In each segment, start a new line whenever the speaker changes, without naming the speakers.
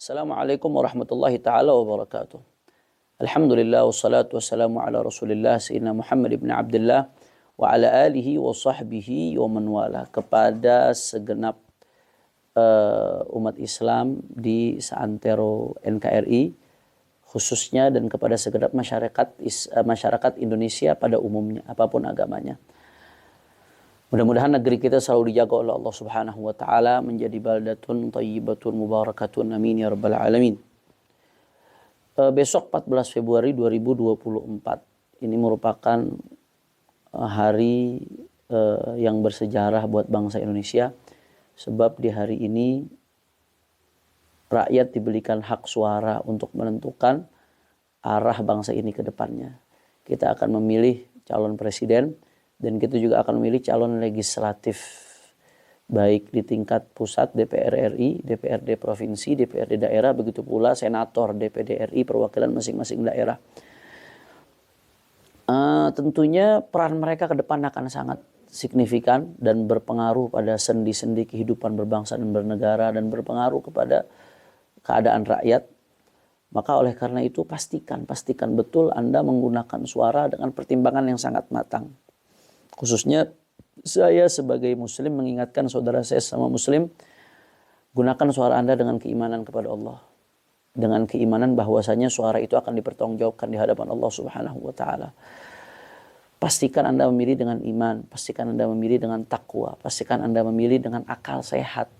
Assalamualaikum warahmatullahi taala wabarakatuh. Alhamdulillah wassalatu wassalamu ala Rasulillah sayyidina Muhammad ibn Abdullah wa ala alihi wa sahbihi wa man wala. Kepada segenap umat Islam di seantero NKRI khususnya dan kepada segenap masyarakat Indonesia pada umumnya apapun agamanya. Mudah-mudahan negeri kita selalu dijaga oleh Allah Subhanahu wa taala menjadi baldatun thayyibatun mubarakatun amin ya rabbal alamin. Besok 14 Februari 2024 ini merupakan hari yang bersejarah buat bangsa Indonesia, sebab di hari ini rakyat diberikan hak suara untuk menentukan arah bangsa ini ke depannya. Kita akan memilih calon presiden dan kita juga akan memilih calon legislatif, baik di tingkat pusat DPR RI, DPRD provinsi, DPRD daerah, begitu pula senator, DPD RI, perwakilan masing-masing daerah. Tentunya peran mereka ke depan akan sangat signifikan dan berpengaruh pada sendi-sendi kehidupan berbangsa dan bernegara dan berpengaruh kepada keadaan rakyat. Maka oleh karena itu pastikan betul Anda menggunakan suara dengan pertimbangan yang sangat matang. Khususnya saya sebagai muslim mengingatkan saudara saya sama muslim, gunakan suara Anda dengan keimanan kepada Allah. Dengan keimanan bahwasanya suara itu akan dipertanggungjawabkan di hadapan Allah Subhanahu wa taala. Pastikan Anda memilih dengan iman, pastikan Anda memilih dengan takwa, pastikan Anda memilih dengan akal sehat.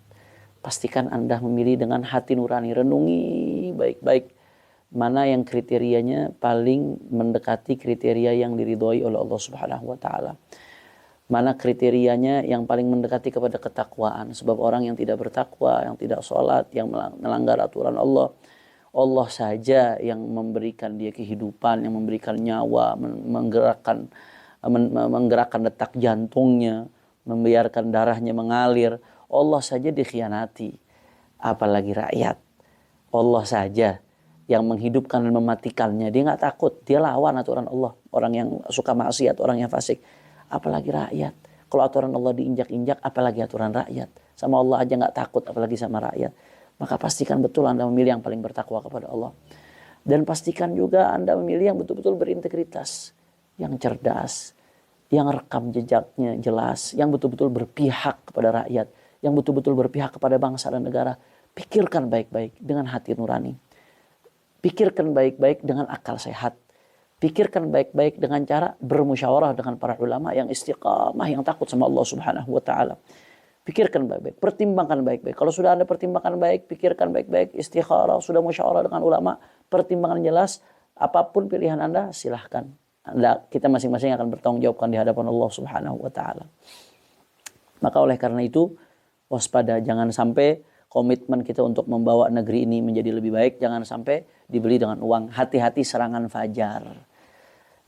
Pastikan Anda memilih dengan hati nurani, renungi baik-baik mana yang kriterianya paling mendekati kriteria yang diridhoi oleh Allah Subhanahu wa taala. Mana kriterianya yang paling mendekati kepada ketakwaan. Sebab orang yang tidak bertakwa, yang tidak sholat, yang melanggar aturan Allah, Allah saja yang memberikan dia kehidupan, yang memberikan nyawa, menggerakkan detak jantungnya, membiarkan darahnya mengalir. Allah saja dikhianati, apalagi rakyat. Allah saja yang menghidupkan dan mematikannya. Dia nggak takut, dia lawan aturan Allah. Orang yang suka maksiat, orang yang fasik. Apalagi rakyat. Kalau aturan Allah diinjak-injak, apalagi aturan rakyat. Sama Allah aja nggak takut, apalagi sama rakyat. Maka pastikan betul Anda memilih yang paling bertakwa kepada Allah. Dan pastikan juga Anda memilih yang betul-betul berintegritas. Yang cerdas. Yang rekam jejaknya jelas. Yang betul-betul berpihak kepada rakyat. Yang betul-betul berpihak kepada bangsa dan negara. Pikirkan baik-baik dengan hati nurani. Pikirkan baik-baik dengan akal sehat. Pikirkan baik-baik dengan cara bermusyawarah dengan para ulama yang istiqamah, yang takut sama Allah Subhanahu wa taala. Pikirkan baik-baik, pertimbangkan baik-baik. Kalau sudah Anda pertimbangkan baik, pikirkan baik-baik, istikharah, sudah musyawarah dengan ulama, pertimbangan jelas, apapun pilihan Anda silahkan. Kita masing-masing akan bertanggung jawabkan di hadapan Allah Subhanahu wa taala. Maka oleh karena itu, waspada, jangan sampai komitmen kita untuk membawa negeri ini menjadi lebih baik jangan sampai dibeli dengan uang. Hati-hati serangan fajar.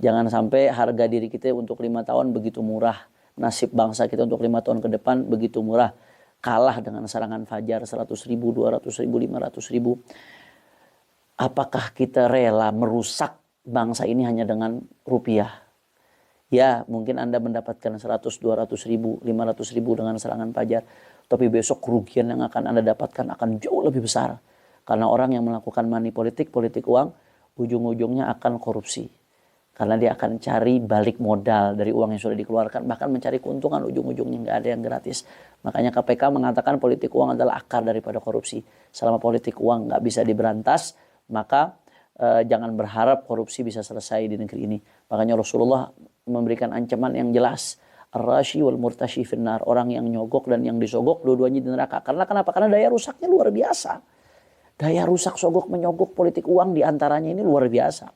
Jangan sampai harga diri kita untuk 5 tahun begitu murah. Nasib bangsa kita untuk 5 tahun ke depan begitu murah. Kalah dengan serangan fajar 100 ribu, 200 ribu, 500 ribu. Apakah kita rela merusak bangsa ini hanya dengan rupiah? Ya, mungkin Anda mendapatkan 100, 200 ribu, 500 ribu dengan serangan fajar. Tapi besok kerugian yang akan Anda dapatkan akan jauh lebih besar. Karena orang yang melakukan money politik uang, ujung-ujungnya akan korupsi. Karena dia akan cari balik modal dari uang yang sudah dikeluarkan. Bahkan mencari keuntungan, ujung-ujungnya nggak ada yang gratis. Makanya KPK mengatakan politik uang adalah akar daripada korupsi. Selama politik uang nggak bisa diberantas, maka jangan berharap korupsi bisa selesai di negeri ini. Makanya Rasulullah memberikan ancaman yang jelas. Ar-rashi wal murtashi finnar. Orang yang nyogok dan yang disogok dua-duanya di neraka. Karena kenapa? Karena daya rusaknya luar biasa. Daya rusak sogok menyogok politik uang diantaranya ini luar biasa.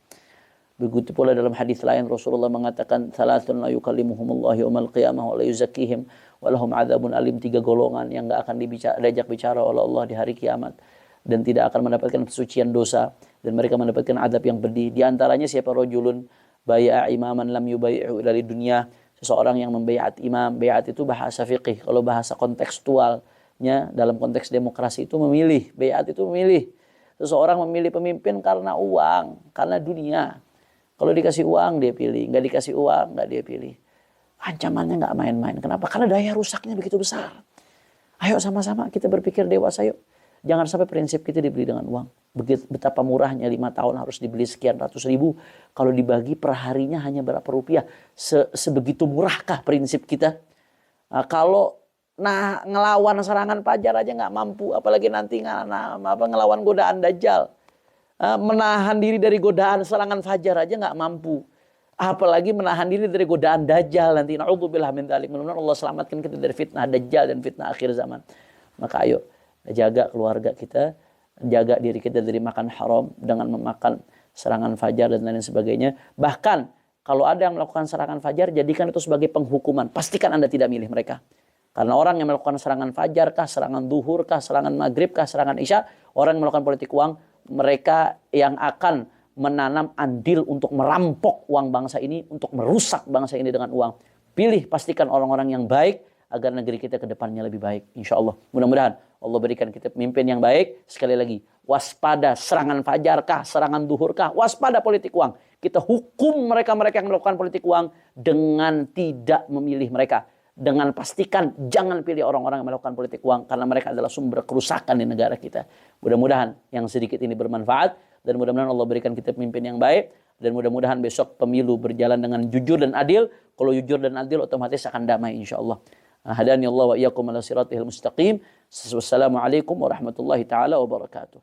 Begitu pula dalam hadis lain Rasulullah mengatakan salatun la yukallimuhumullahu yaumal qiyamah wa la yuzakkihim wa lahum adzabun alim. 3 golongan yang enggak akan diajak bicara oleh Allah di hari kiamat dan tidak akan mendapatkan kesucian dosa dan mereka mendapatkan azab yang pedih. Di antaranya siapa? Rajulun bai'a imaman lam yubai'u ila dunya. Seseorang yang membaiat imam. Baiat itu bahasa fiqih. Kalau bahasa kontekstualnya dalam konteks demokrasi itu memilih. Baiat itu memilih. Seseorang memilih pemimpin karena uang, karena dunia. Kalau dikasih uang dia pilih, nggak dikasih uang nggak dia pilih. Ancamannya nggak main-main. Kenapa? Karena daya rusaknya begitu besar. Ayo sama-sama kita berpikir dewasa yuk. Jangan sampai prinsip kita dibeli dengan uang. Betapa murahnya 5 tahun harus dibeli sekian ratus ribu. Kalau dibagi per harinya hanya berapa rupiah. Sebegitu murahkah prinsip kita? Nah, kalau ngelawan serangan fajar aja nggak mampu. Apalagi nanti ngelawan godaan dajjal. Menahan diri dari godaan serangan fajar aja nggak mampu. Apalagi menahan diri dari godaan dajjal nanti. Na'udzubillah min dzalik. Mudah-mudahan Allah selamatkan kita dari fitnah dajjal dan fitnah akhir zaman. Maka ayo jaga keluarga kita, jaga diri kita dari makan haram dengan memakan serangan fajar dan lain sebagainya. Bahkan kalau ada yang melakukan serangan fajar, jadikan itu sebagai penghukuman. Pastikan Anda tidak milih mereka. Karena orang yang melakukan serangan fajar kah, serangan duhur kah, serangan maghrib kah, serangan isya, orang yang melakukan politik uang, mereka yang akan menanam andil untuk merampok uang bangsa ini, untuk merusak bangsa ini dengan uang. Pilih, pastikan orang-orang yang baik agar negeri kita ke depannya lebih baik. Insya Allah. Mudah-mudahan Allah berikan kita pemimpin yang baik. Sekali lagi, waspada serangan fajar kah, serangan duhur kah, waspada politik uang. Kita hukum mereka-mereka yang melakukan politik uang dengan tidak memilih mereka. Dengan pastikan jangan pilih orang-orang yang melakukan politik uang karena mereka adalah sumber kerusakan di negara kita. Mudah-mudahan yang sedikit ini bermanfaat dan mudah-mudahan Allah berikan kita pemimpin yang baik dan mudah-mudahan besok pemilu berjalan dengan jujur dan adil. Kalau jujur dan adil otomatis akan damai insyaallah. Hadani Allah wa iyyakum ala siratil mustaqim. Wassalamualaikum warahmatullahi taala wabarakatuh.